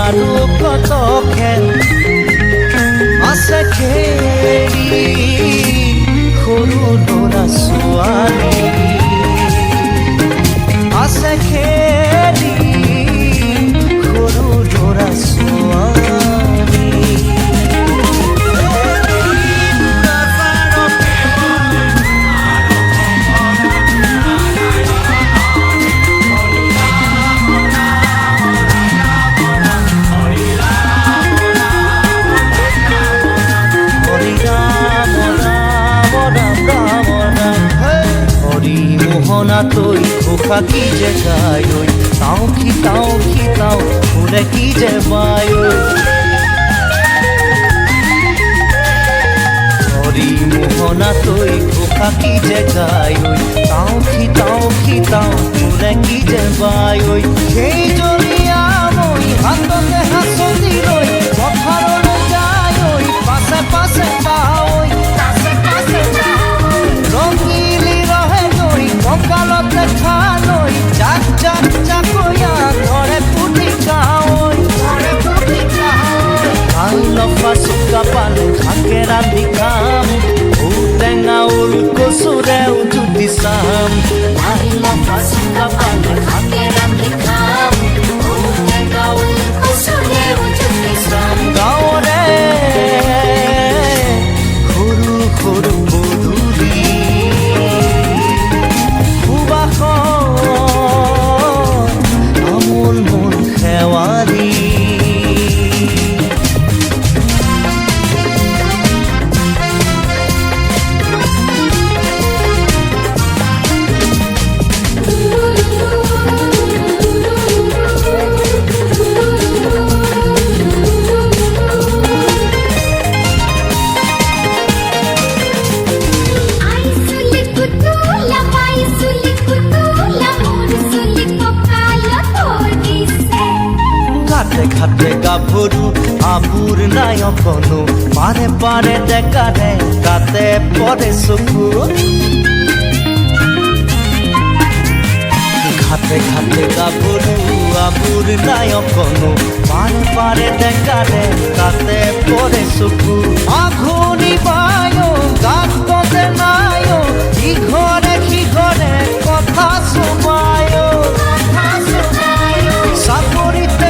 আৰু কত খেল আছে খেলি সৰু ল'ৰা ছোৱালী আছে খেলি সৰু ল'ৰা ছোৱালী তই ঘোষা কি যে গায় তাও ফুলে কি যে বায় হরি মোহনা তই ঘোষা কি যে গায় তাও ফুলে কি যে বায় সেই জলিয়া মই হাততে হাসলি লৈ পথাৰলৈ যায় পাছে পাছে যাওঁ ৰঙিলি ৰহে গৈ কঁকালতে খালৈ জাক জাকৈয়া ঘৰে পুতি গাঁৱৈ খাই লফা চুকা পালে শাকে ৰান্ধি খাম ঔটেঙা ওল কচুৰেও জুতি চাম খাই লফা চুকা পালে শাকে ৰান্ধি খাম ঔটেঙা ওল কচুৰেও জুতি চাম গাঁৱৰে সৰু সৰু পদূলি আমোল মোল খেৱালি ঘাটে গাভৰু আবুৰ নাই অকনো পাৰে পাৰে ডেকাৰে তাতে পৰে চকু ঘাটে গাভৰু আবুৰ নাই অকনো পাৰে পাৰে ডেকাৰে তাতে পৰে চকু আঘোণি বায় গাত পদে নাই ইঘৰে সিঘৰে কথা চুমায় চাকৰিতে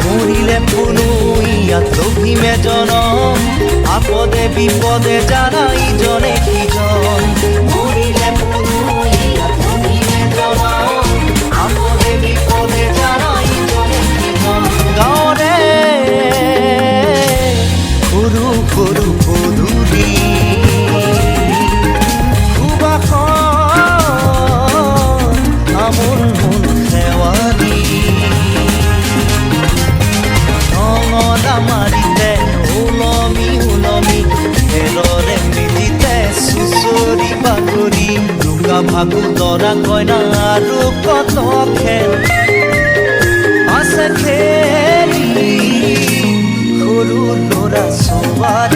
মৰিলে পুনুইয়া লভিমে জনম আপদে বিপদে জানা ইজনে সিজন মৰিলে পুনুইয়া লভিমে জনম আপদে বিপদে জানা ইজনে সিজন গাঁৱৰে সৰু সৰু পদূলি আমোল মোল খেৱালি নঙলা মাৰিতে ওলমি খেলৰে মিলিতে চুচৰি বাগৰি লুকা ভাগু দৰা কইনা আৰু কত খেল আছে খেলি সৰু ল'ৰা ছোৱালী